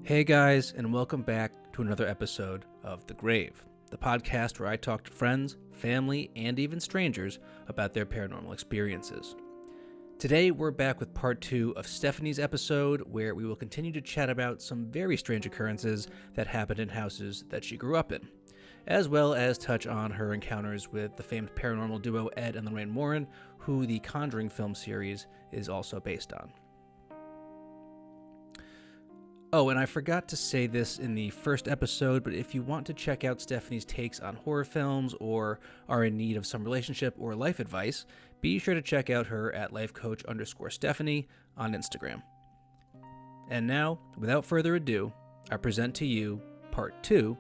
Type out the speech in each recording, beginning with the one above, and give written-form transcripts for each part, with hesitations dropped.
Hey guys, and welcome back to another episode of The Grave, the podcast where I talk to friends, family, and even strangers about their paranormal experiences. Today we're back with part 2 of Stephanie's episode, where we will continue to chat about some very strange occurrences that happened in houses that she grew up in, as well as touch on her encounters with the famed paranormal duo Ed and Lorraine Warren, who the Conjuring film series is also based on. Oh, and I forgot to say this in the first episode, but if you want to check out Stephanie's takes on horror films or are in need of some relationship or life advice, be sure to check out her at lifecoach_Stephanie on Instagram. And now, without further ado, I present to you part 2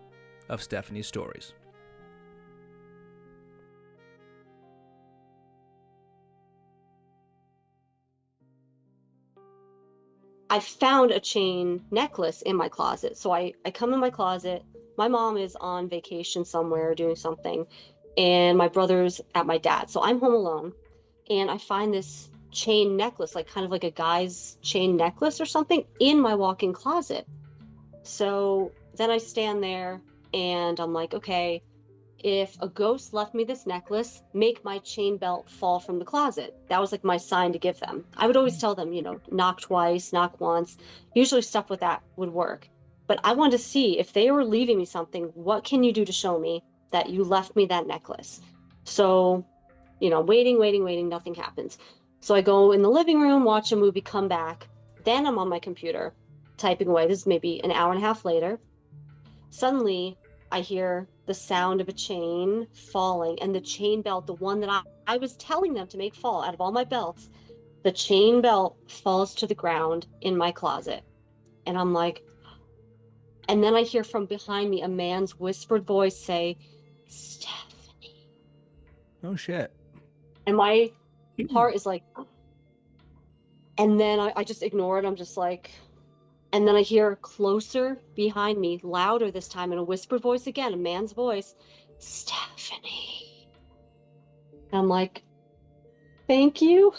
of Stephanie's stories. I found a chain necklace in my closet. So I come in my closet. My mom is on vacation somewhere doing something, and my brother's at my dad's. So I'm home alone, and I find this chain necklace, like kind of like a guy's chain necklace or something, in my walk-in closet. So then I stand there and I'm like, okay, if a ghost left me this necklace, make my chain belt fall from the closet. That was like my sign to give them. I would always tell them, knock twice, knock once. Usually stuff with that would work. But I wanted to see if they were leaving me something, what can you do to show me that you left me that necklace? So, waiting, nothing happens. So I go in the living room, watch a movie, come back. Then I'm on my computer typing away. This is maybe an hour and a half later. Suddenly, I hear the sound of a chain falling, and the chain belt, the one that I was telling them to make fall out of all my belts, the chain belt falls to the ground in my closet. And I'm like, and then I hear from behind me a man's whispered voice say, Stephanie. Oh shit. And my heart is like, and then I just ignore it. I'm just like, and then I hear closer behind me, louder this time, in a whispered voice again, a man's voice, Stephanie. And I'm like, thank you.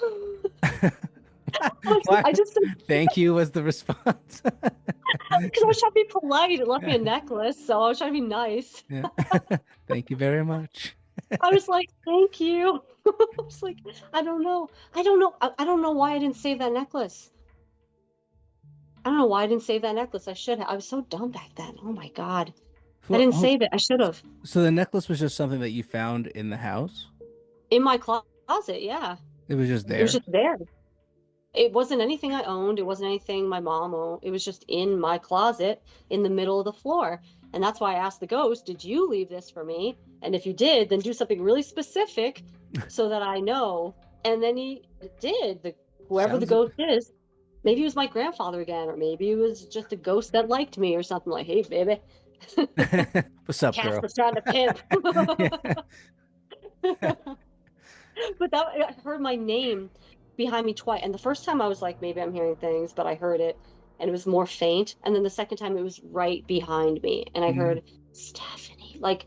I just Thank you was the response. Because I was trying to be polite. It left me a necklace, so I was trying to be nice. Yeah. Thank you very much. I was like, thank you. I was like, I don't know. I don't know why I didn't save that necklace. I don't know why I didn't save that necklace. I should have. I was so dumb back then. Oh my God. I didn't save it. I should have. So the necklace was just something that you found in the house? In my closet, yeah. It was just there? It was just there. It wasn't anything I owned. It wasn't anything my mom owned. It was just in my closet in the middle of the floor. And that's why I asked the ghost, did you leave this for me? And if you did, then do something really specific so that I know. And then he did. Whoever the ghost is. Maybe it was my grandfather again, or maybe it was just a ghost that liked me or something, like, hey, baby. What's up, girl? Casper's trying to pimp. But I heard my name behind me twice. And the first time I was like, maybe I'm hearing things, but I heard it and it was more faint. And then the second time it was right behind me. And I heard Stephanie, like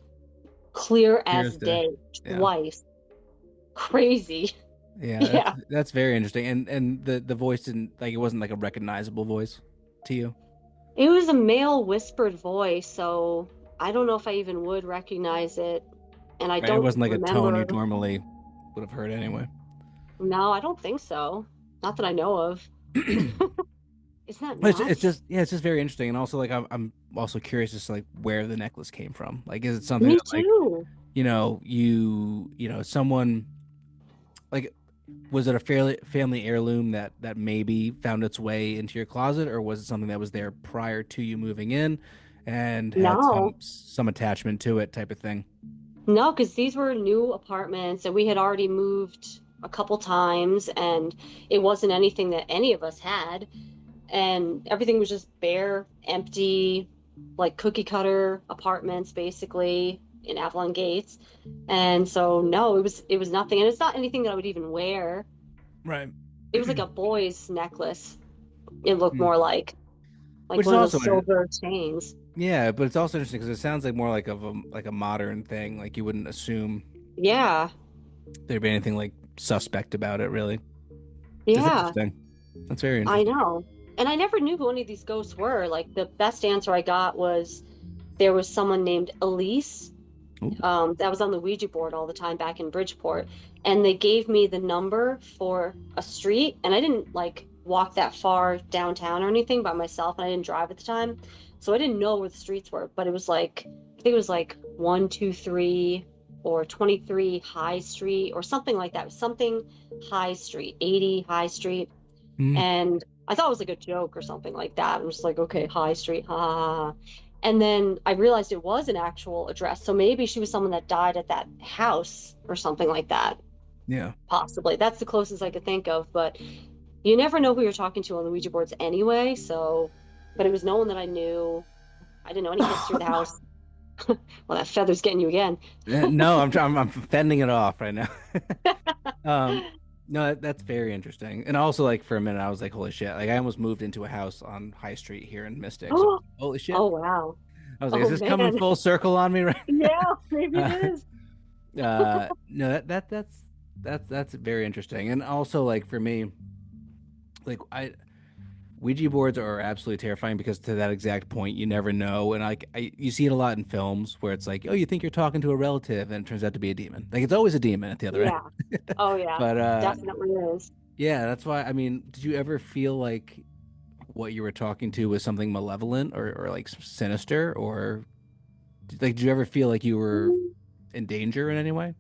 clear as day, twice. Crazy. Yeah, that's very interesting. And the voice didn't, like, it wasn't like a recognizable voice to you? It was a male whispered voice, so I don't know if I even would recognize it. And I don't. It wasn't like remember. A tone you normally would have heard anyway. No, I don't think so. Not that I know of. Isn't that nuts? It's just very interesting. And also, like, I'm also curious as to like where the necklace came from. Like, is it something Me that, like, too. Someone, like, was it a family heirloom that maybe found its way into your closet, or was it something that was there prior to you moving in and had some attachment to it, type of thing? No, because these were new apartments and we had already moved a couple times, and it wasn't anything that any of us had, and everything was just bare, empty, like cookie cutter apartments basically in Avalon Gates. And so no, it was nothing, and it's not anything that I would even wear. Right. It was like a boy's necklace. It looked more like Which one is of those silver chains. Yeah, but it's also interesting because it sounds like more like a modern thing. Like, you wouldn't assume there'd be anything like suspect about it, really. Yeah. That's interesting. That's very interesting. I know. And I never knew who any of these ghosts were. Like the best answer I got was there was someone named Elise, Ooh. that was on the Ouija board all the time back in Bridgeport. And they gave me the number for a street. And I didn't like walk that far downtown or anything by myself. And I didn't drive at the time. So I didn't know where the streets were. But it was like, I think it was like 123 or 23 High Street or something like that. It was something High Street, 80 High Street. Mm. And I thought it was like a joke or something like that. I'm just like, okay, High Street, ha ha ha. And then I realized it was an actual address. So maybe she was someone that died at that house or something like that. Yeah. Possibly. That's the closest I could think of. But you never know who you're talking to on the Ouija boards anyway. So, but it was no one that I knew. I didn't know any history of the house. Well, that feather's getting you again. No, I'm fending it off right now. Um, no, that's very interesting. And also, like for a minute, I was like, "Holy shit!" Like I almost moved into a house on High Street here in Mystic. So, Oh, holy shit! oh wow. I was like, "Is Oh this coming man. full circle on me right?" Yeah, maybe it Uh, is. no, that's very interesting. And also, like for me, like I Ouija boards are absolutely terrifying because to that exact point, you never know. And like you see it a lot in films where it's like, oh, you think you're talking to a relative, and it turns out to be a demon. Like it's always a demon at the other end. Yeah. Oh yeah. But Definitely is. yeah, that's why. I mean, did you ever feel like what you were talking to was something malevolent or like sinister, or like did you ever feel like you were in danger in any way?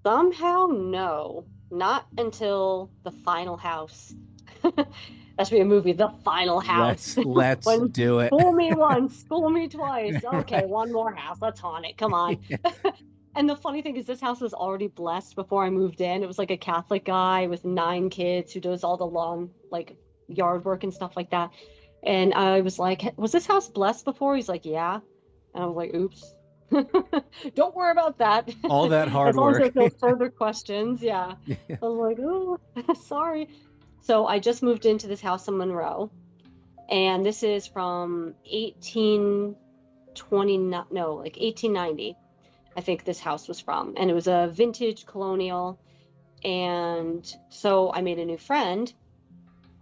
Somehow, no, not until the final house. That should be a movie, The Final House. Let's When do it. fool me once, fool me twice. Okay, one more house. Let's haunt it. Come on. Yeah. And the funny thing is, this house was already blessed before I moved in. It was like a Catholic guy with 9 kids who does all the lawn, like yard work and stuff like that. And I was like, was this house blessed before? He's like, yeah. And I was like, oops. Don't worry about that. All that hard As long as work. there's no further questions. Yeah. Yeah. I was like, oh, sorry. So I just moved into this house in Monroe, and this is from 1820, no, like 1890, I think this house was from. And it was a vintage colonial. And so I made a new friend,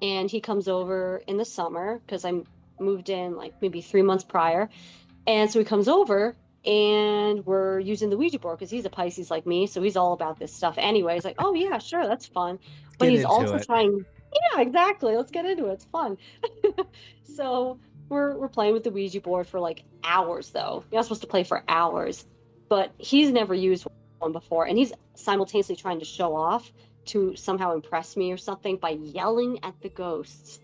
and he comes over in the summer because I moved in like maybe 3 months prior. And so he comes over and we're using the Ouija board because he's a Pisces like me. So he's all about this stuff anyway. He's like, oh, yeah, sure, that's fun. But Get he's into also it. trying, yeah, exactly. Let's get into it. It's fun. So we're playing with the Ouija board for like hours, though. You're not supposed to play for hours, but he's never used one before. And he's simultaneously trying to show off to somehow impress me or something by yelling at the ghosts.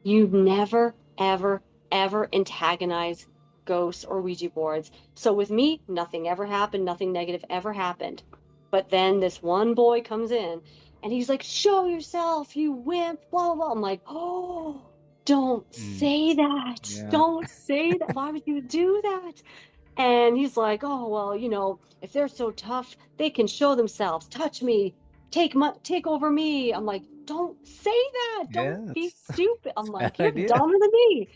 You never, ever, ever antagonize ghosts or Ouija boards. So with me, nothing ever happened, nothing negative ever happened. But then this one boy comes in and he's like, show yourself, you wimp, blah, blah, blah. I'm like, oh, don't say that. Yeah. Don't say that. Why would you do that? And he's like, oh, well, if they're so tough, they can show themselves. Touch me. Take over me. I'm like, don't say that. Yeah, Don't be that's stupid. I'm a like, bad you're idea. dumber than me.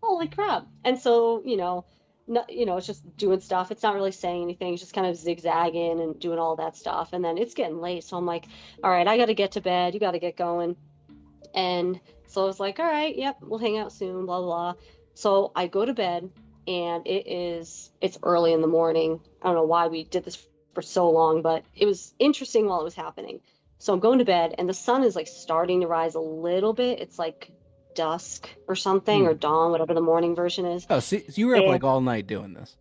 Holy crap. And so, no, it's just doing stuff. It's not really saying anything. It's just kind of zigzagging and doing all that stuff. And then it's getting late. So I'm like, all right, I got to get to bed. You got to get going. And so I was like, all right, yep, we'll hang out soon, blah, blah, blah. So I go to bed and it's early in the morning. I don't know why we did this for so long, but it was interesting while it was happening. So I'm going to bed and the sun is like starting to rise a little bit. It's like dusk or something, Hmm. or dawn, whatever the morning version is. Oh, see, so you were up And like all night doing this.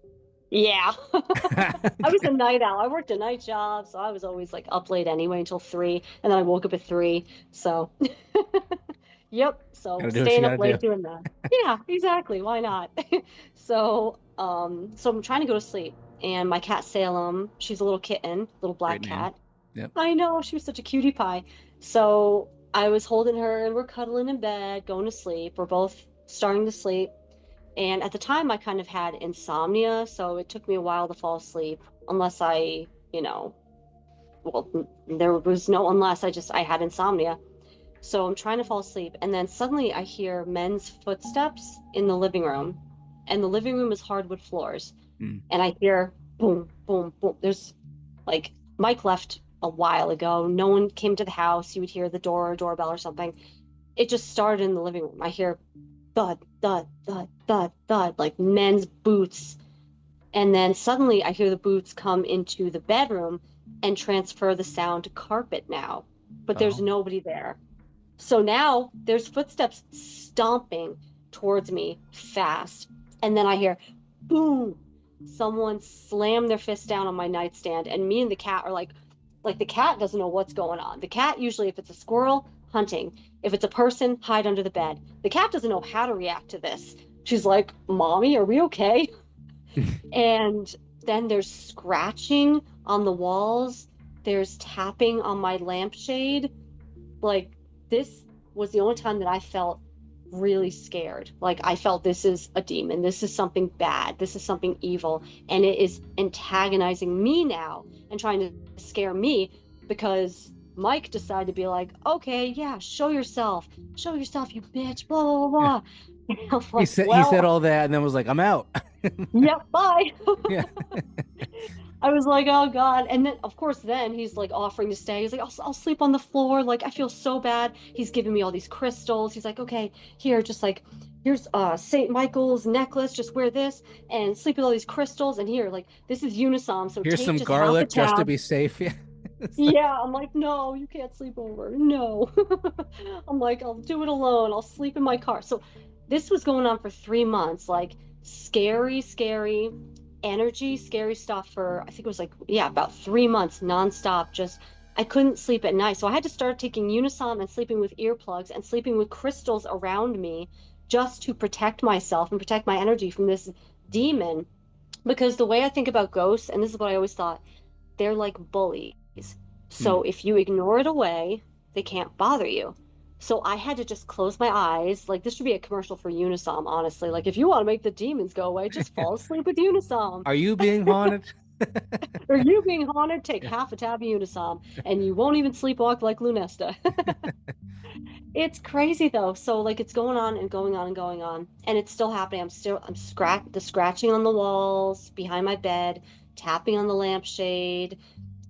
yeah, I was a Okay. night owl. I worked a night job, so I was always like up late anyway until 3, and then I woke up at 3. So yep. So Gotta do what you staying up gotta do. late doing that. Yeah, exactly. Why not? So I'm trying to go to sleep, and my cat Salem, she's a little kitten, little black Great name. cat. Yep. I know, she was such a cutie pie. So I was holding her, and we're cuddling in bed, going to sleep. We're both starting to sleep. And at the time, I kind of had insomnia, so it took me a while to fall asleep, unless well, there was no unless, I had insomnia. So I'm trying to fall asleep, and then suddenly I hear men's footsteps in the living room, and the living room is hardwood floors, Hmm. and I hear boom, boom, boom. There's like Mike left a while ago. No one came to the house. You would hear the doorbell or something. it just started in the living room. I hear thud, thud, thud, thud, thud, like men's boots. And then suddenly I hear the boots come into the bedroom and transfer the sound to carpet now. But there's Oh. nobody there. So now there's footsteps stomping towards me fast. And then I hear boom. Someone slammed their fist down on my nightstand, and me and the cat are like the cat doesn't know what's going on. The cat usually, if it's a squirrel, hunting. If it's a person, hide under the bed. The cat doesn't know how to react to this. She's like, "Mommy, are we okay?" And then there's scratching on the walls. There's tapping on my lampshade. Like, this was the only time that I felt really scared. Like, I felt this is a demon. This is something bad. This is something evil. And it is antagonizing me now and trying to scare me because Mike decided to be like, okay, yeah, show yourself. Show yourself, you bitch, blah, blah, blah, Yeah. blah. And I'm He like, said he said well, all that and then was like, I'm out. yep, bye. Yeah. I was like, oh God. And then, of course, then he's like offering to stay. He's like, I'll sleep on the floor. Like, I feel so bad. He's giving me all these crystals. He's like, okay, here, just like, here's St. Michael's necklace. Just wear this and sleep with all these crystals. And here, like, this is Unisom. So Here's take some just half a garlic just to tab. be safe. Yeah. It's like, Yeah, I'm like, no, you can't sleep over. No. I'm like, I'll do it alone. I'll sleep in my car. So this was going on for 3 months, like scary, scary energy, scary stuff for, I think it was like, yeah, about 3 months nonstop. Just, I couldn't sleep at night. So I had to start taking Unisom and sleeping with earplugs and sleeping with crystals around me just to protect myself and protect my energy from this demon. Because the way I think about ghosts, and this is what I always thought, they're like bullies. hmm. So if you ignore it away, they can't bother you. So I had to just close my eyes. Like, this should be a commercial for Unisom, honestly. Like, if you want to make the demons go away, just fall asleep with Unisom. Are you being haunted? Or you being haunted, take Yeah. half a tab of Unisom, and you won't even sleepwalk like Lunesta. It's crazy though. So like it's going on and going on and going on, and it's still happening. I'm scratching on the walls behind my bed, tapping on the lampshade.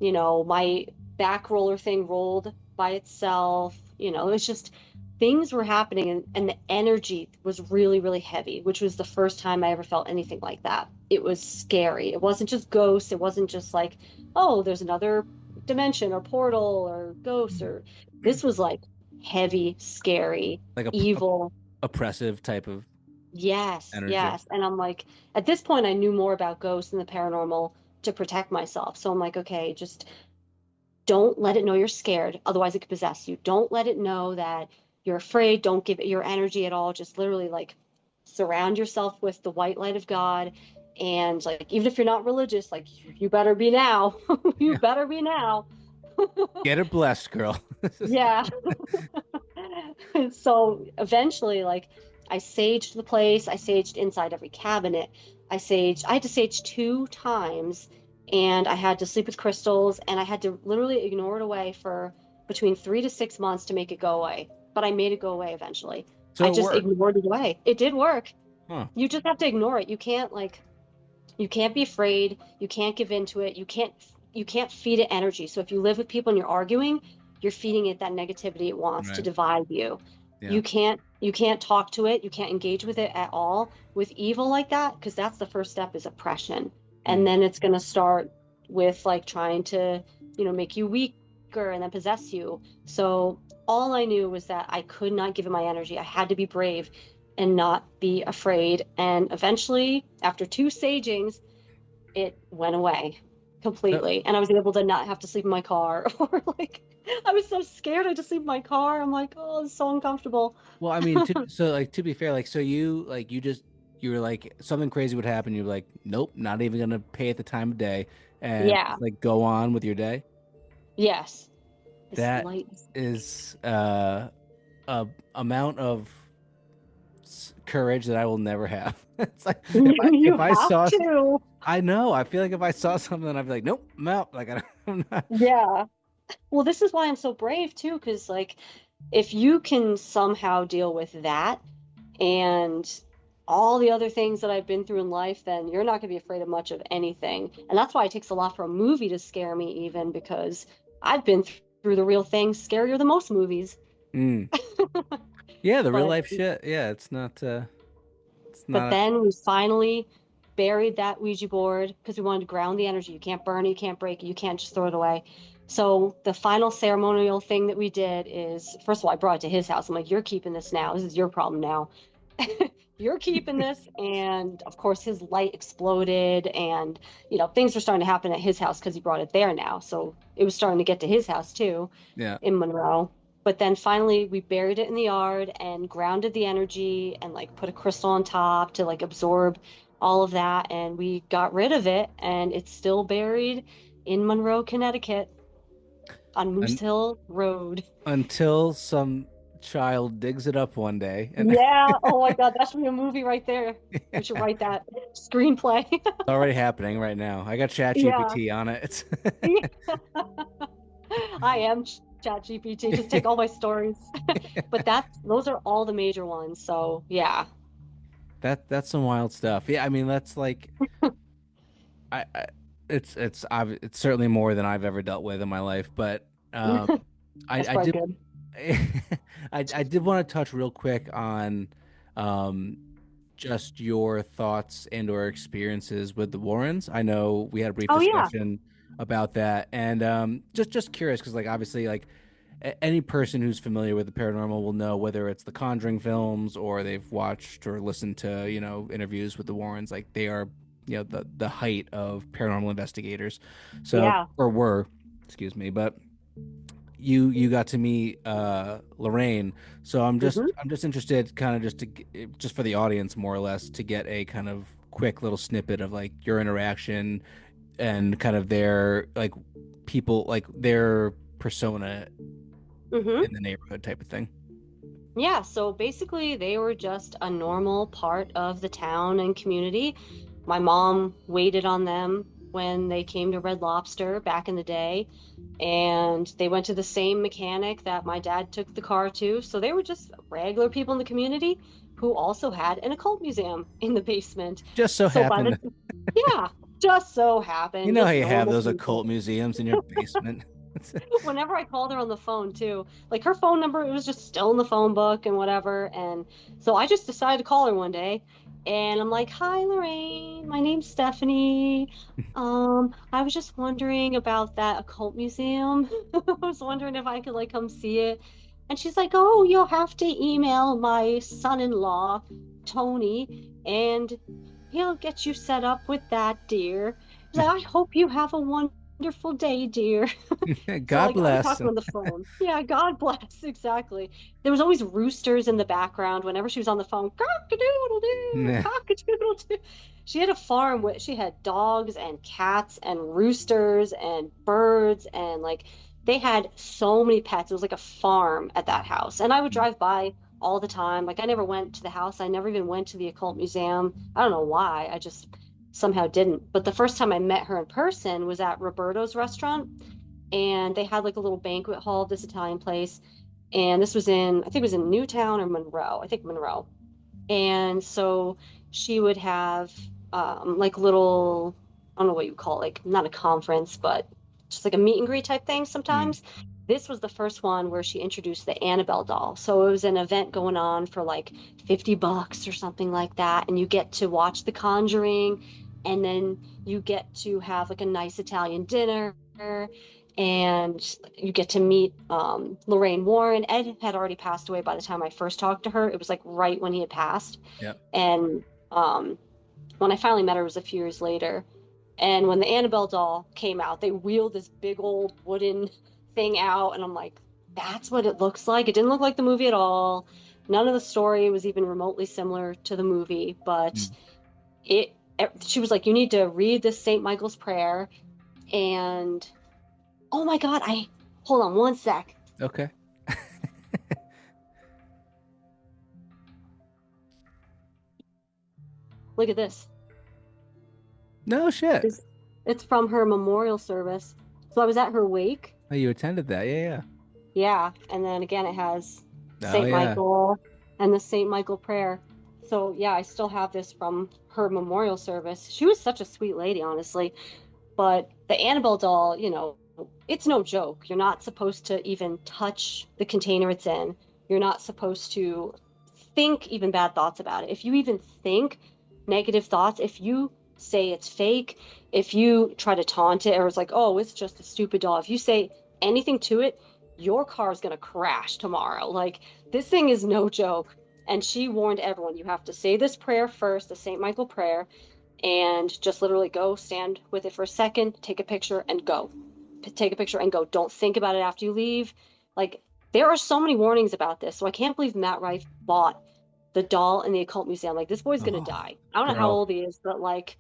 My back roller thing rolled by itself. It was just things were happening, and the energy was really, really heavy, which was the first time I ever felt anything like that. It was scary. It wasn't just ghosts. It wasn't just like, oh, there's another dimension or portal or ghosts or this was like heavy, scary, Like a evil. oppressive type of Yes, energy. yes. And I'm like, at this point, I knew more about ghosts and the paranormal to protect myself. So I'm like, okay, just don't let it know you're scared. Otherwise, it could possess you. Don't let it know that you're afraid. Don't give it your energy at all. Just literally like surround yourself with the white light of God. And like, even if you're not religious, like, you better be now. You Yeah. better be now. Get it blessed, girl. Yeah. So eventually, like, I saged the place. I saged inside every cabinet. I had to sage 2 times, and I had to sleep with crystals, and I had to literally ignore it away for between 3 to 6 months to make it go away. But I made it go away eventually. I So it just worked. ignored it away. It did work. Huh. You just have to ignore it. You can't be afraid. You can't give into it. You can't feed it energy. So if you live with people and you're arguing, you're feeding it that negativity it wants to Right. divide you. Yeah. You can't talk to it. You can't engage with it at all with evil like that, because that's the first step is oppression. And Mm. then it's going to start with like trying to, make you weaker and then possess you. So all I knew was that I could not give it my energy. I had to be brave and not be afraid. And eventually, after 2 sagings, it went away So, completely. And I was able to not have to sleep in my car or like, I was so scared I had to sleep in my car. I'm like, oh, it's so uncomfortable. well, I mean, so like to be fair, like so you were like something crazy would happen. You're like, nope, not even gonna pay it the time of day, and Yeah. just, like go on with your day. Yes. This That light. is a amount of courage that I will never have. It's like You if I have saw, to. I know. I feel like if I saw something, I'd be like, nope, I'm out. Like I'm not. Yeah. Well, this is why I'm so brave too, because like if you can somehow deal with that and all the other things that I've been through in life, then you're not going to be afraid of much of anything. And that's why it takes a lot for a movie to scare me, even because I've been through the real thing scarier than most movies. Mm. Yeah, the real But life shit. Yeah, it's but not. then we finally buried that Ouija board because we wanted to ground the energy. You can't burn it, you can't break it, you can't just throw it away. So the final ceremonial thing that we did is, first of all, I brought it to his house. I'm like, you're keeping this now. This is your problem now. You're keeping this. And of course, his light exploded, and things were starting to happen at his house because he brought it there now. So it was starting to get to his house too, Yeah. in Monroe. But then finally, we buried it in the yard and grounded the energy and like put a crystal on top to like absorb all of that. And we got rid of it, and it's still buried in Monroe, Connecticut on Moose And Hill Road. until some child digs it up one day and it's Yeah. Oh my God, that should be a movie right there. We should write that screenplay. already happening right now. I got Chat Yeah. GPT on it. I am ChatGPT. Just take all my stories. But those are all the major ones. So yeah. That's some wild stuff. Yeah, I mean that's like I it's certainly more than I've ever dealt with in my life, but That's I probably did good. I did want to touch real quick on um just your thoughts and or experiences with the Warrens. I know we had a brief Oh yeah. discussion about that, and just curious because like obviously like any person who's familiar with the paranormal will know whether it's the Conjuring films or they've watched or listened to interviews with the Warrens. Like they are the height of paranormal investigators. So Yeah. or were, excuse me, but you got to meet Lorraine. So Hmm. I'm just interested kind of just for the audience more or less to get a kind of quick little snippet of like your interaction and kind of their like people like their persona Hmm. in the neighborhood type of thing. Yeah. So basically, they were just a normal part of the town and community. My mom waited on them when they came to Red Lobster back in the day, and they went to the same mechanic that my dad took the car to. So they were just regular people in the community who also had an occult museum in the basement. Just so So by the happened, Yeah, just so you happened, know how just you have normal those people. occult museums in your basement. Whenever I called her on the phone too, like her phone number, it was just still in the phone book and whatever. And so I just decided to call her one day, and I'm like, "Hi, Lorraine. My name's Stephanie. I was just wondering about that occult museum. I was wondering if I could like come see it." And she's like, "Oh, you'll have to email my son-in-law, Tony, and he'll get you set up with that, dear." She's like, "I hope you have a wonderful day, dear." So God like I'm bless. talking on the phone. Yeah, God bless. Exactly. There was always roosters in the background whenever she was on the phone. Cock-a-doodle-doo, Nah. cock-a-doodle-doo. She had a farm where she had dogs and cats and roosters and birds, and like they had so many pets. It was like a farm at that house. And I would drive by all the time. Like I never went to the house. I never even went to the occult museum. I don't know why. I just somehow didn't. But the first time I met her in person was at Roberto's restaurant, and they had like a little banquet hall of this Italian place. And this was in, I think it was in Newtown or Monroe. I think Monroe. And so she would have like little, I don't know what you call it, like not a conference, but just like a meet and greet type thing Mm. sometimes. This was the first one where she introduced the Annabelle doll. So it was an event going on for like $50 or something like that. And you get to watch The Conjuring, and then you get to have like a nice Italian dinner, and you get to meet Lorraine Warren. Ed had already passed away by the time I first talked to her. It was like right when he had passed. Yeah. And when I finally met her, it was a few years later. And when the Annabelle doll came out, they wheeled this big old wooden thing out. And I'm like, that's what it looks like. It didn't look like the movie at all. None of the story was even remotely similar to the movie. But Mm. she was like, you need to read this St. Michael's prayer. And oh my God, hold on one sec. Okay. Look at this. No shit. This It's from her memorial service. So I was at her wake. Oh, you attended that? Yeah, Yeah, and then again it has yeah. Oh St. yeah. Michael and the St. Michael prayer. So yeah, I still have this from her memorial service. She was such a sweet lady, honestly. But the Annabelle doll, it's no joke. You're not supposed to even touch the container it's in. You're not supposed to think even bad thoughts about it. If you even think negative thoughts, if you say it's fake, if you try to taunt it or it's like, oh, it's just a stupid doll, if you say anything to it, your car is going to crash tomorrow. Like, this thing is no joke. And she warned everyone, you have to say this prayer first, the St. Michael prayer, and just literally go stand with it for a second, take a picture, and go. Take a picture and go. Don't think about it after you leave. Like, there are so many warnings about this. So I can't believe Matt Rife bought the doll in the occult museum. Like, this boy's gonna Oh, die. I don't know how girl. old he is, but like,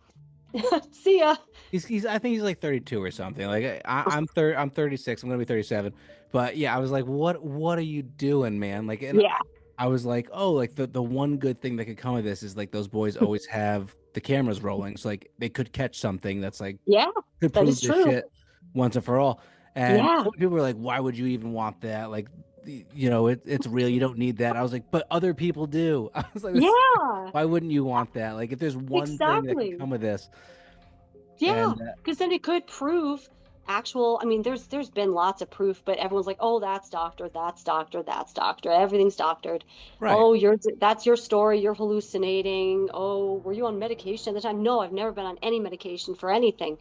see ya. He's I think he's like 32 or something. Like I'm 36. I'm gonna be 37. But yeah, I was like, what are you doing, man? Like, and Yeah, I was like, oh, like the one good thing that could come of this is like those boys always have the cameras rolling, so like they could catch something that's like yeah, could that prove is this true. shit once and for all. And Yeah, so many people were like, why would you even want that? Like, it's real. You don't need that. I was like, but other people do. I was like, this, yeah, why wouldn't you want that? Like, if there's one thing that could exactly. come of this, Yeah, and because then it could prove actual. I mean, there's been lots of proof, but everyone's like, oh, that's doctor, that's doctor, that's doctor. Everything's doctored. right, Oh, that's your story. You're hallucinating. Oh, were you on medication at the time? No, I've never been on any medication for anything.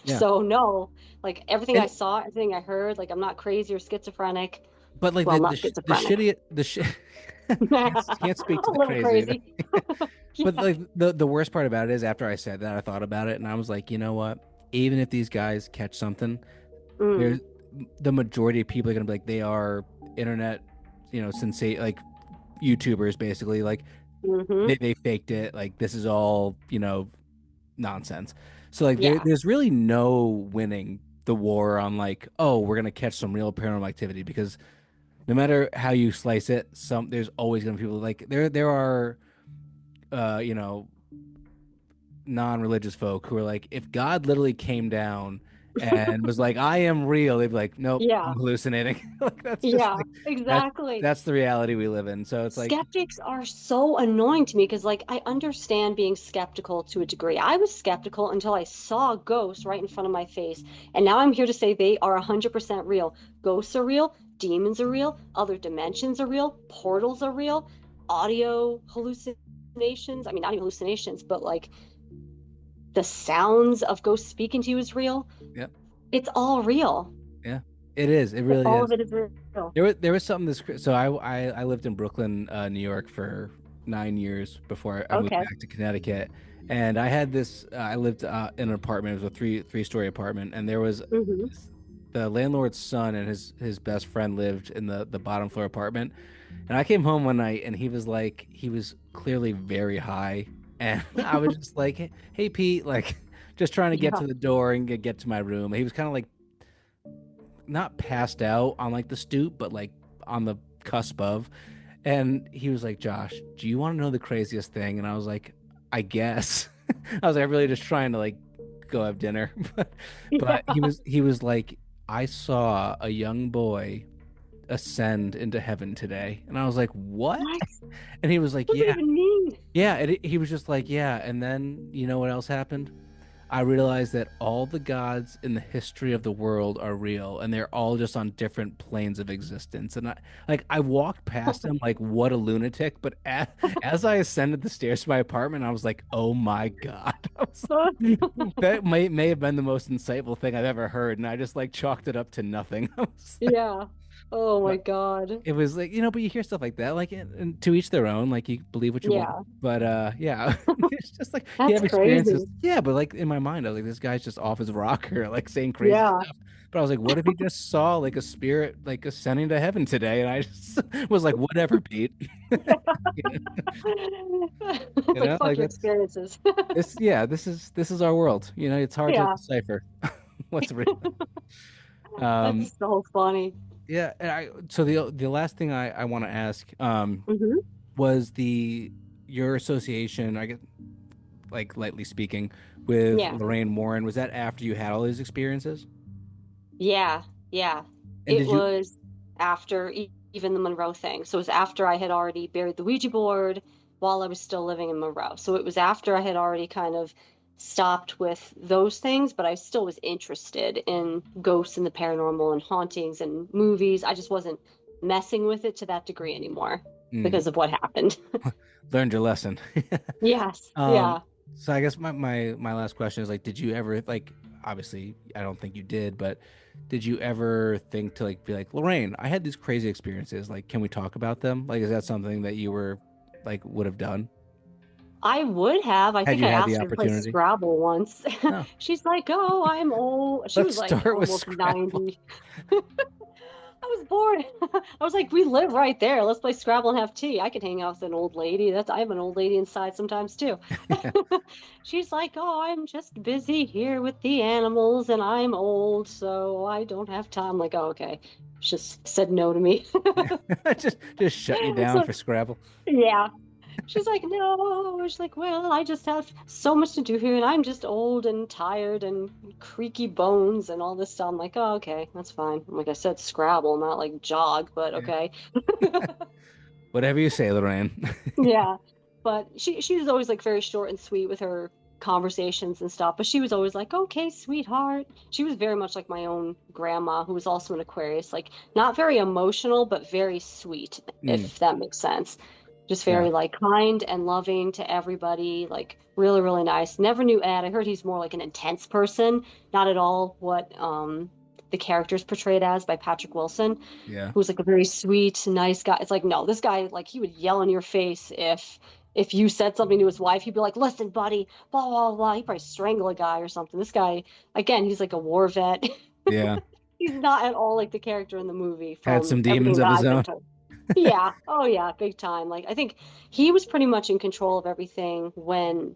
yeah. So no, like everything I And saw, everything I heard, like I'm not crazy or schizophrenic. but like Well, the not the the schizophrenic. shitty the shit can't speak A to the little crazy. crazy. But Yeah. like the worst part about it is after I said that, I thought about it and I was like, you know what? Even if these guys catch something, Mm, there's the majority of people are gonna be like they are internet, sensate like YouTubers basically. Like hmm. they faked it. Like this is all, nonsense. So like Yeah. there's really no winning the war on like, oh, we're gonna catch some real paranormal activity because no matter how you slice it, there's always gonna be people like there are uh, you know, non-religious folk who are like, if God literally came down and was like, I am real, they'd be like, nope, I'm Yeah. hallucinating. Like that's just Yeah. like that's Exactly. that's the reality we live in. So it's like, Skeptics are so annoying to me because, like, I understand being skeptical to a degree. I was skeptical until I saw ghosts right in front of my face. And now I'm here to say they are 100% real. Ghosts are real, demons are real, other dimensions are real, portals are real, audio hallucinations. I mean, not even hallucinations, but like the sounds of ghosts speaking to you is real. yeah, It's all real. yeah, it is. It really All of is. it is real. There was something so I lived in Brooklyn, New York for 9 years before I moved Okay. back to Connecticut, and I had this. I lived in an apartment. It was a three-story apartment, and there was Hmm. the landlord's son and his best friend lived in the bottom floor apartment. And I came home one night, and he was clearly very high, and I was just like, hey Pete, like just trying to get Yeah. to the door and get to my room. He was kind of like not passed out on like the stoop, but like on the cusp of. And he was like, Josh, do you want to know the craziest thing? And I was like, I guess. I was like, I'm really just trying to like go have dinner. But Yeah. he was like, I saw a young boy ascend into heaven today. And I was like, what? What? And he was like, What does that yeah. even mean? Yeah, he was just like, yeah. And then you know what else happened? I realized that all the gods in the history of the world are real and they're all just on different planes of existence. And I walked past him like what a lunatic, but as I ascended the stairs to my apartment, I was like, "Oh my God." I was like, that may have been the most insightful thing I've ever heard, and I just like chalked it up to nothing. I was like, Yeah. Oh my God. it was like, but you hear stuff like that, like, and to each their own, like, you believe what you want. Yeah. But yeah, it's just like you That's have experiences. crazy. Yeah, but like in my mind, I was like, this guy's just off his rocker, like saying crazy Yeah. stuff. But I was like, what if he just saw like a spirit like ascending to heaven today? And I just was like, whatever, Pete. It's like, fuck Like your that's experiences. yeah, this is our world. It's hard to Yeah. decipher what's real. Um, That's so funny. yeah, and so the last thing I want to ask, Hmm. was your association, I guess, like lightly speaking, with Yeah. Lorraine Warren, was that after you had all these experiences? Yeah. Yeah. And It did you was after even the Monroe thing. So it was after I had already buried the Ouija board while I was still living in Monroe. So it was after I had already kind of stopped with those things, but I still was interested in ghosts and the paranormal and hauntings and movies. I just wasn't messing with it to that degree anymore Mm, because of what happened. learned your lesson. Yes. Um, Yeah. so I guess my last question is like, did you ever like, obviously I don't think you did, but did you ever think to like be like, Lorraine, I had these crazy experiences. Like, can we talk about them? Like, is that something that you were like would have done I would have. I had think you I had the asked her to play opportunity? Scrabble once. No. She's like, "Oh, I'm old." She Let's was like start with almost Scrabble. 90. I was bored. I was like, "We live right there. Let's play Scrabble and have tea. I could hang out with an old lady. That's I'm an old lady inside sometimes too." She's like, "Oh, I'm just busy here with the animals and I'm old, so I don't have time." I'm like, "Oh, okay." She just said no to me. Just shut you down So, for Scrabble. yeah. She's like, no. She's like, well, I just have so much to do here, and I'm just old and tired and creaky bones and all this stuff. I'm like, oh, okay, that's fine. I'm like, I said Scrabble, not like jog, but Yeah. okay. Whatever you say, Lorraine. Yeah. But she was always like very short and sweet with her conversations and stuff. But she was always like, okay, sweetheart. She was very much like my own grandma, who was also an Aquarius, like not very emotional, but very sweet, Mm, if that makes sense. Just yeah. very like kind and loving to everybody, like really, really nice. Never knew Ed. I heard he's more like an intense person, not at all what the character's portrayed as by Patrick Wilson, Yeah. who's like a very sweet, nice guy. It's like, no, this guy, like, he would yell in your face if you said something to his wife. He'd be like, "Listen, buddy, blah blah blah." He'd probably strangle a guy or something. This guy, again, he's like a war vet. Yeah. He's not at all like the character in the movie Had from some demons everything of that his I've been own. told. Yeah. Oh yeah, big time. Like I think he was pretty much in control of everything when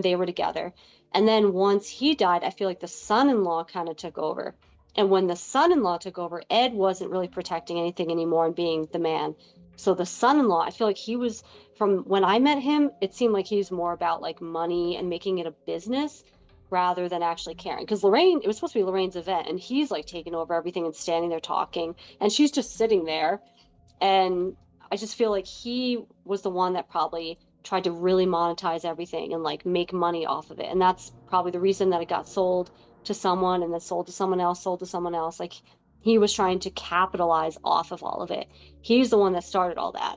they were together. And then once he died, I feel like the son-in-law kind of took over. And when the son-in-law took over, Ed wasn't really protecting anything anymore and being the man. So the son-in-law, I feel like he was from when I met him, it seemed like he was more about like money and making it a business rather than actually caring. Because Lorraine, it was supposed to be Lorraine's event, and he's like taking over everything and standing there talking, and she's just sitting there. And I just feel like he was the one that probably tried to really monetize everything and like make money off of it. And that's probably the reason that it got sold to someone and then sold to someone else, sold to someone else. Like he was trying to capitalize off of all of it. He's the one that started all that.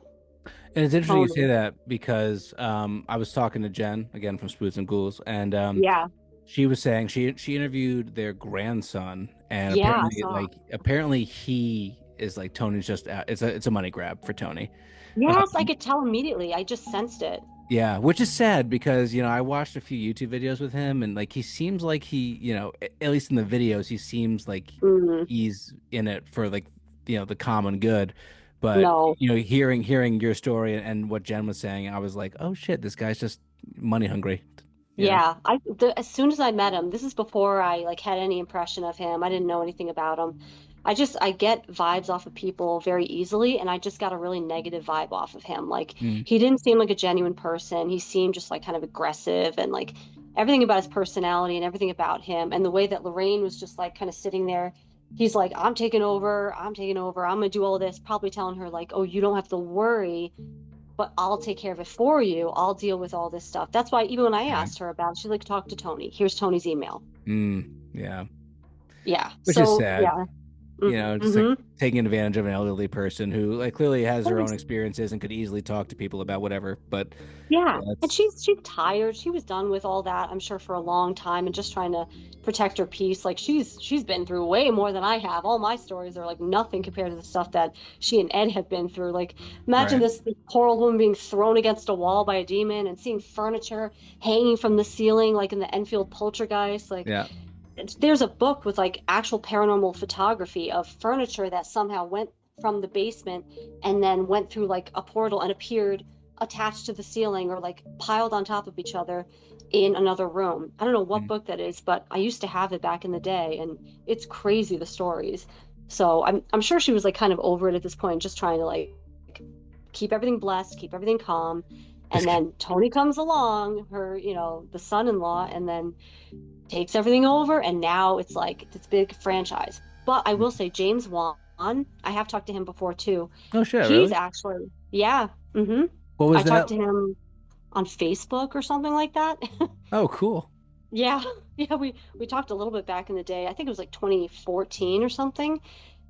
And it's interesting you say Tony. that because I was talking to Jen again from Spoots and Ghouls, and Yeah. she was saying she interviewed their grandson, and Yeah, I apparently saw. apparently he is like Tony's just it's a money grab for Tony. Yes, I Um, could tell immediately. I just sensed it. yeah, which is sad because I watched a few YouTube videos with him, and like he seems like at least in the videos he seems like Mm, he's in it for like the common good. But no. hearing your story and what Jen was saying, I was like, oh shit, this guy's just money hungry. You know? Yeah, as soon as I met him, this is before I like had any impression of him. I didn't know anything about him. I get vibes off of people very easily, and I just got a really negative vibe off of him. Like Mm, he didn't seem like a genuine person. He seemed just like kind of aggressive and like everything about his personality and everything about him and the way that Lorraine was just like kind of sitting there. He's like, I'm taking over, I'm taking over, I'm gonna do all this, probably telling her like, oh, you don't have to worry, but I'll take care of it for you. I'll deal with all this stuff. That's why even when I yeah. asked her about it, she's like, talk to Tony. Here's Tony's email. Yeah. Yeah. Which is So sad. yeah. Just like Mm-hmm. taking advantage of an elderly person who like clearly has their own experiences and could easily talk to people about whatever. But Yeah. yeah, And that's she's tired. She was done with all that, I'm sure, for a long time and just trying to protect her peace. Like she's been through way more than I have. All my stories are like nothing compared to the stuff that she and Ed have been through. Like imagine right. this poor old woman being thrown against a wall by a demon and seeing furniture hanging from the ceiling like in the Enfield Poltergeist. Like Yeah. there's a book with like actual paranormal photography of furniture that somehow went from the basement and then went through like a portal and appeared attached to the ceiling or like piled on top of each other in another room. I don't know what Mm. book that is, but I used to have it back in the day and it's crazy the stories. So I'm sure she was like kind of over it at this point, just trying to like keep everything blessed, keep everything calm. And Just then Tony comes along, her, the son-in-law, and then takes everything over, and now it's like this big franchise. But I will say James Wan, I have talked to him before too. oh shit, He's really? actually, yeah, mm-hmm. What I was talked that? to him on Facebook or something like that. Oh, cool. Yeah, yeah, we talked a little bit back in the day. I think it was like 2014 or something.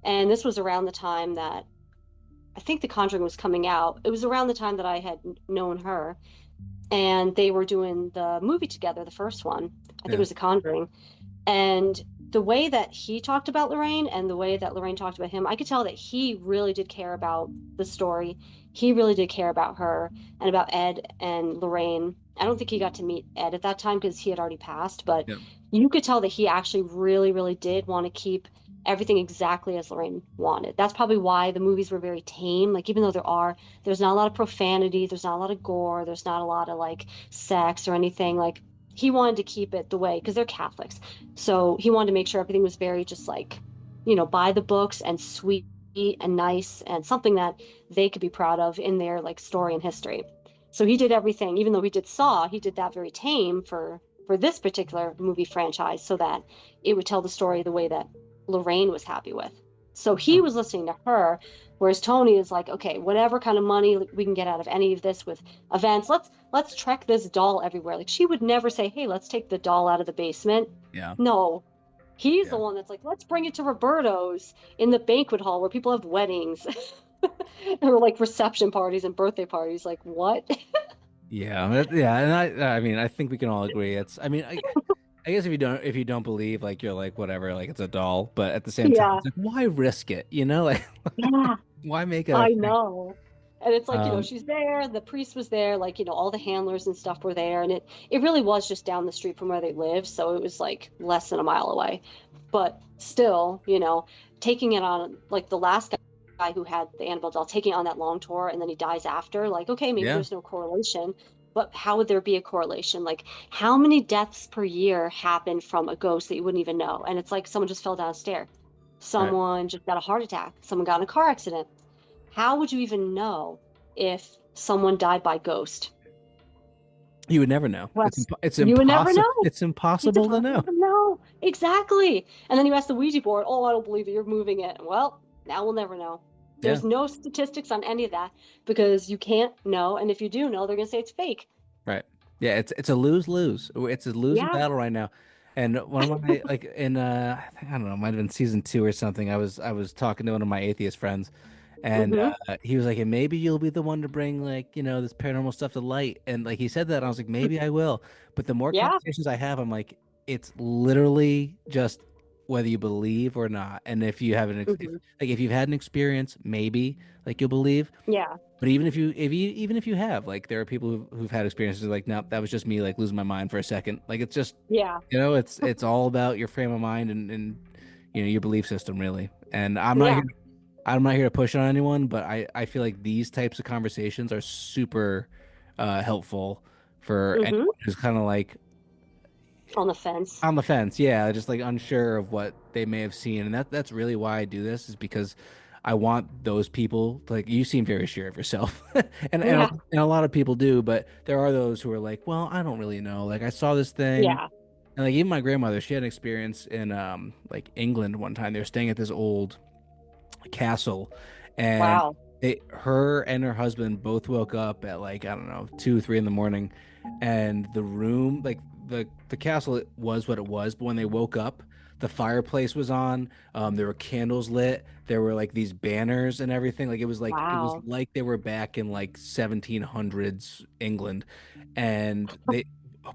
And this was around the time that I think The Conjuring was coming out. It was around the time that I had known her, and they were doing the movie together, the first one. I think it Yeah. was The Conjuring. And the way that he talked about Lorraine and the way that Lorraine talked about him, I could tell that he really did care about the story. He really did care about her and about Ed and Lorraine. I don't think he got to meet Ed at that time because he had already passed, but Yeah. you could tell that he actually really, really did want to keep everything exactly as Lorraine wanted. That's probably why the movies were very tame. Like, even though there's not a lot of profanity, there's not a lot of gore, there's not a lot of like sex or anything. Like, he wanted to keep it the way, because they're Catholics. So he wanted to make sure everything was very just like, by the books and sweet and nice and something that they could be proud of in their like story and history. So he did everything, even though he did Saw, he did that very tame for this particular movie franchise so that it would tell the story the way that Lorraine was happy with. So he was listening to her, whereas Tony is like, okay, whatever kind of money we can get out of any of this with events, let's trek this doll everywhere. Like, she would never say, hey, let's take the doll out of the basement. Yeah. No, he's the Yeah. one that's like, let's bring it to Roberto's in the banquet hall where people have weddings or like reception parties and birthday parties. Like, what? Yeah, yeah, and I mean, I think we can all agree. I mean, I guess if you don't believe, like you're like whatever, like it's a doll, but at the same time, Yeah, it's like why risk it? You know, like yeah, why make it a I thing? know. And it's like, Um, she's there, the priest was there, like, all the handlers and stuff were there, and it really was just down the street from where they lived, so it was like less than a mile away. But still, taking it on, like the last guy who had the Annabelle doll, taking it on that long tour and then he dies after, like, okay, maybe yeah, there's no correlation, but how would there be a correlation? Like, how many deaths per year happen from a ghost that you wouldn't even know? And it's like someone just fell down a stair, right. someone just got a heart attack, someone got in a car accident. How would you even know if someone died by ghost? You would never know. Wes, It's you would never impossible. know. It's It's impossible to know. impossible to know. Exactly. And then you ask the Ouija board, oh, I don't believe it. You're moving it. Well, now we'll never know. Yeah, There's no statistics on any of that because you can't know. And if you do know, they're going to say it's fake. right. Yeah, it's a lose lose. It's a losing Yeah. battle right now. And one of my like in I don't know, it might have been season 2 or something. I was talking to one of my atheist friends, and Hmm. he was like, "And maybe you'll be the one to bring like this paranormal stuff to light." And like he said that, and I was like, "Maybe I will." But the more Yeah. conversations I have, I'm like, it's literally just whether you believe or not. And if you have Hmm. if you've had an experience, maybe like you'll believe. Yeah. But even if you have, like, there are people who've had experiences like, nope, that was just me like losing my mind for a second. Like, it's just, Yeah. it's all about your frame of mind and your belief system, really. And Yeah. I'm not here to push on anyone, but I feel like these types of conversations are super helpful for Hmm. anyone who's kind of like On the fence. on the fence, yeah, just like unsure of what they may have seen, and that's really why I do this, is because I want those people like you seem very sure of yourself, Yeah. and a lot of people do, but there are those who are like, well, I don't really know, like I saw this thing, Yeah. and like even my grandmother, she had an experience in like England one time. They were staying at this old castle, and Wow. her and her husband both woke up at like I don't know 2 3 in the morning, and the room like the castle was what it was, but when they woke up, the fireplace was on. There were candles lit. There were like these banners and everything. Like it was Wow. like they were back in like 1700s England, and they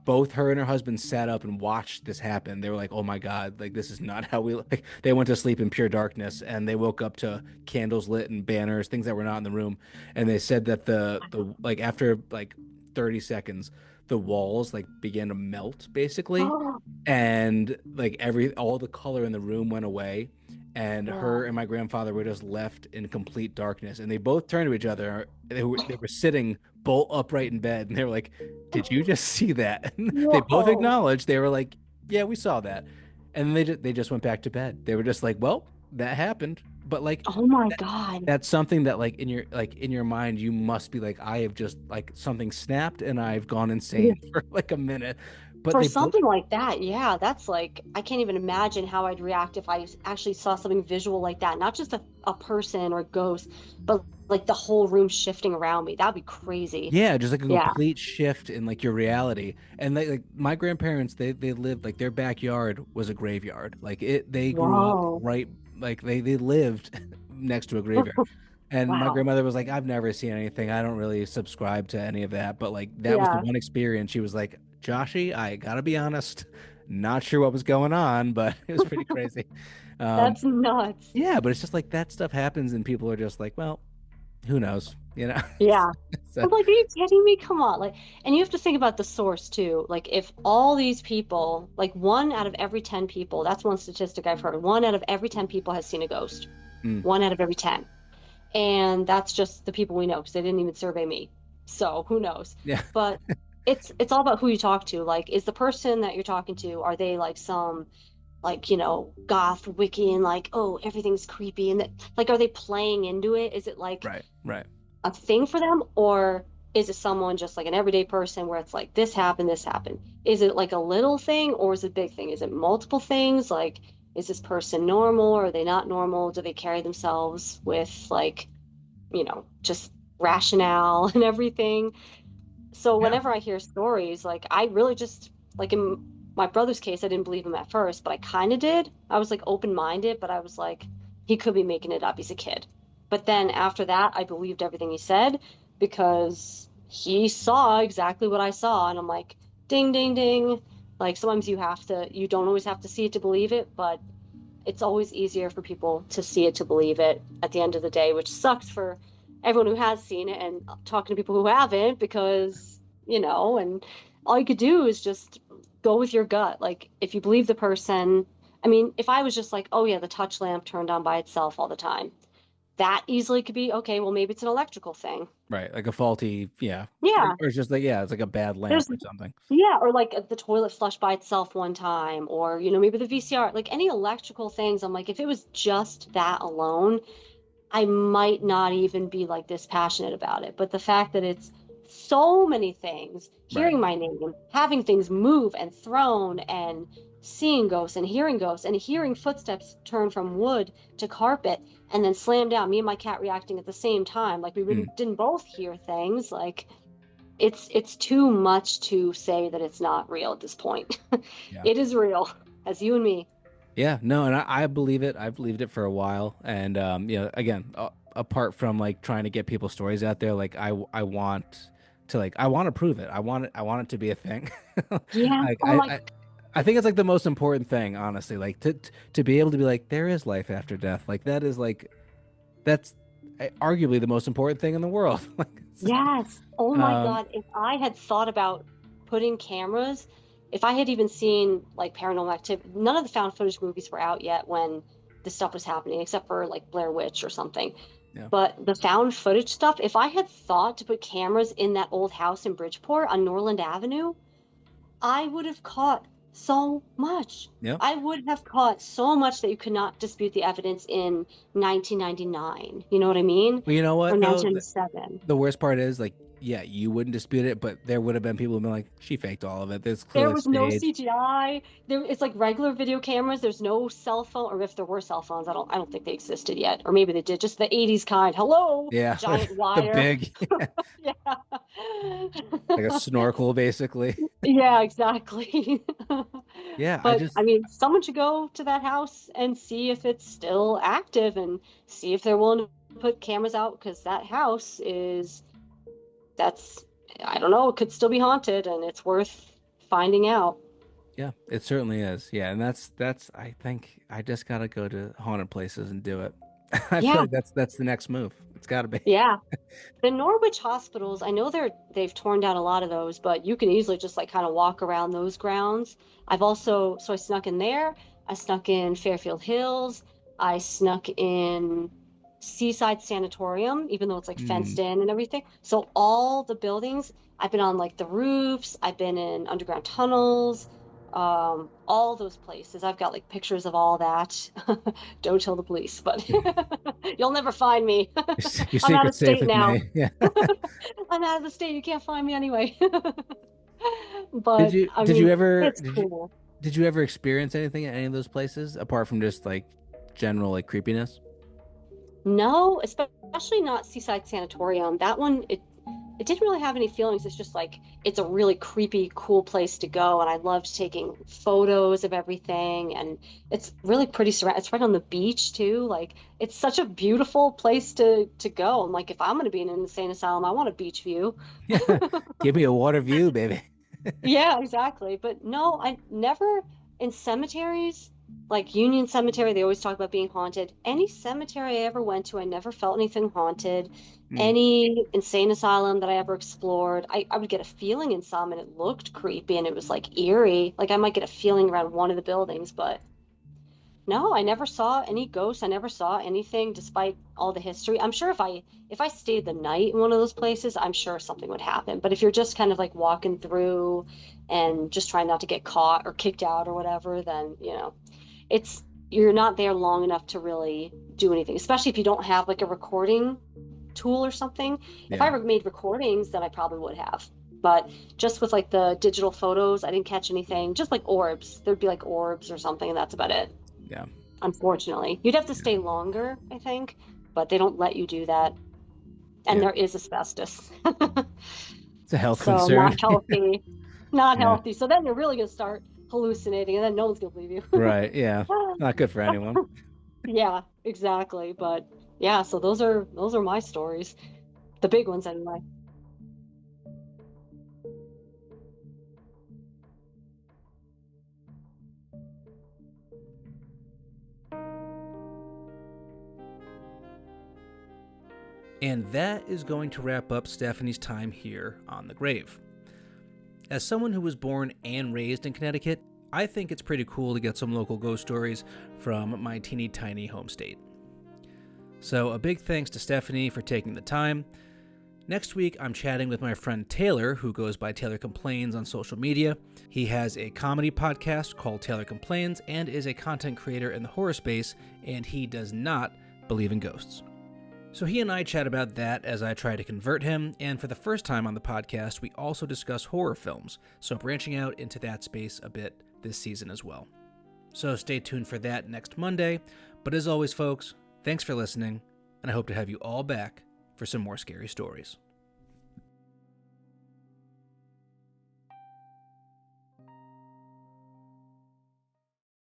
both her and her husband sat up and watched this happen. They were like, "Oh my God, like this is not how we like." They went to sleep in pure darkness and they woke up to candles lit and banners, things that were not in the room. And they said that the like after like 30 seconds, the walls like began to melt basically, Oh, and like all the color in the room went away, and her wow. and my grandfather were just left in complete darkness, and they both turned to each other. They were sitting bolt upright in bed, and they were like, did you just see that? And they both Whoa. acknowledged. They were like, yeah, we saw that. And then they just went back to bed. They were just like, well, that happened. But like Oh my that, God. that's something that like in your mind you must be like, I have just like something snapped and I've gone insane for like a minute. But For they both something like that, yeah, that's like, I can't even imagine how I'd react if I actually saw something visual like that. Not just a person or a ghost, but like the whole room shifting around me. That'd be crazy. Yeah, just like a Yeah. complete shift in like your reality. And like my grandparents, they lived like their backyard was a graveyard. Like they grew up Whoa. right like they lived next to a graveyard. And my Wow. grandmother was like, I've never seen anything. I don't really subscribe to any of that. But like that was the Yeah, one experience. She was like, Joshy, I gotta be honest, not sure what was going on, but it was pretty crazy. Um, that's nuts. yeah, but it's just like that stuff happens and people are just like, well, who knows, you know? Yeah. So I'm like, are you kidding me? Come on. Like, and you have to think about the source too. Like, if all these people, like one out of every 10 people, that's one statistic I've heard, one out of every 10 people has seen a ghost. mm, One out of every 10. And that's just the people we know because they didn't even survey me. So who knows? yeah, But it's all about who you talk to. Like, is the person that you're talking to, are they like some like, goth Wiccan, like, oh, everything's creepy and that, like, are they playing into it? Is it like right, right. a thing for them, or is it someone just like an everyday person where it's like this happened, this happened? Is it like a little thing or is it a big thing? Is it multiple things? Like, is this person normal or are they not normal? Do they carry themselves with like, just rationale and everything? So Yeah, whenever I hear stories, like I really just like in my brother's case, I didn't believe him at first, but I kind of did. I was like open-minded, but I was like, he could be making it up. He's a kid. But then after that, I believed everything he said because he saw exactly what I saw, and I'm like, ding, ding, ding. Like sometimes you don't always have to see it to believe it, but it's always easier for people to see it to believe it at the end of the day, which sucks for everyone who has seen it and talking to people who haven't because, and all you could do is just go with your gut. Like if you believe the person, I mean, if I was just like, oh yeah, the touch lamp turned on by itself all the time, that easily could be okay, well, maybe it's an electrical thing. right. Like a faulty, yeah. Yeah. Or it's just like, yeah, it's like a bad lamp There's or something. yeah, or like the toilet flushed by itself one time, or maybe the VCR, like any electrical things. I'm like, if it was just that alone, I might not even be like this passionate about it. But the fact that it's so many things, Right. hearing my name, having things move and thrown, and seeing ghosts and hearing footsteps turn from wood to carpet and then slam down, me and my cat reacting at the same time, like we Mm, didn't both hear things, like it's too much to say that it's not real at this point. yeah. It is real, as you and me. Yeah, no, and I believe it. I've believed it for a while, and again, apart from like trying to get people's stories out there, like I want to I want to prove it. I want it to be a thing. Yeah. Like Oh my. I think it's like the most important thing, honestly. Like to be able to be like there is life after death. Like that is like that's arguably the most important thing in the world. Yes. Oh my Um, God. If I had thought about putting cameras, if I had even seen like paranormal activity, none of the found footage movies were out yet when this stuff was happening, except for like Blair Witch or something. yeah. But the found footage stuff, if I had thought to put cameras in that old house in Bridgeport on Norland Avenue, I would have caught so much. Yeah. I would have caught so much that you could not dispute the evidence in 1999. You know what I mean? Well, you know Or what though? 1997. The worst part is like, yeah, you wouldn't dispute it, but there would have been people who've been like, she faked all of it. This There clearly was no staged. CGI. It's like regular video cameras. There's no cell phone, or if there were cell phones, I don't think they existed yet. Or maybe they did, just the 80s kind. Hello, Yeah, giant the wire. big, Yeah. like a snorkel, basically. Yeah, exactly. Yeah, I But I just, mean, someone should go to that house and see if it's still active and see if they're willing to put cameras out because that house that's, I don't know, it could still be haunted and it's worth finding out. yeah, it certainly is. Yeah, and I think I just gotta go to haunted places and do it. I feel Yeah, like that's the next move. It's gotta be. yeah. The Norwich hospitals, I know they've torn down a lot of those, but you can easily just like kind of walk around those grounds. So I snuck in there. I snuck in Fairfield Hills. I snuck in Seaside Sanatorium, even though it's like Mm, fenced in and everything. So all the buildings, I've been on like the roofs, I've been in underground tunnels, all those places. I've got like pictures of all that. Don't tell the police, but you'll never find me. your I'm out of secret's safe state with now. me. Yeah. I'm out of the state. You can't find me anyway. But I Did you mean, ever it's cool. did you ever experience anything at any of those places apart from just like general like creepiness? No, especially not Seaside Sanatorium. That one, it didn't really have any feelings. It's just like it's a really creepy, cool place to go, and I loved taking photos of everything. And it's really pretty. It's right on the beach too. Like it's such a beautiful place to go. And like if I'm going to be in an insane asylum, I want a beach view. Yeah. Give me a water view, baby. Yeah, exactly. But no, I never in cemeteries, like Union Cemetery, they always talk about being haunted. Any cemetery I ever went to, I never felt anything haunted. Mm, Any insane asylum that I ever explored, I would get a feeling in some and it looked creepy and it was like eerie. Like I might get a feeling around one of the buildings, but no, I never saw any ghosts. I never saw anything despite all the history. I'm sure if I stayed the night in one of those places, I'm sure something would happen. But if you're just kind of like walking through and just trying not to get caught or kicked out or whatever, then, it's you're not there long enough to really do anything, especially if you don't have like a recording tool or something. If I yeah. ever made recordings, then I probably would have. But just with like the digital photos, I didn't catch anything. Just like orbs. There'd be like orbs or something, and that's about it. Yeah. Unfortunately, you'd have to stay longer, I think, but they don't let you do that. And Yeah. there is asbestos. It's a health So concern. not healthy. Not Yeah. healthy. So then you're really going to start hallucinating, and then no one's going to believe you. Right. Yeah. Not good for anyone. Yeah, exactly. But yeah, so those are my stories. The big ones anyway. And that is going to wrap up Stephanie's time here on The Grave. As someone who was born and raised in Connecticut, I think it's pretty cool to get some local ghost stories from my teeny tiny home state. So a big thanks to Stephanie for taking the time. Next week, I'm chatting with my friend Taylor, who goes by Taylor Complains on social media. He has a comedy podcast called Taylor Complains and is a content creator in the horror space, and he does not believe in ghosts. So he and I chat about that as I try to convert him, and for the first time on the podcast, we also discuss horror films, so branching out into that space a bit this season as well. So stay tuned for that next Monday, but as always, folks, thanks for listening, and I hope to have you all back for some more scary stories.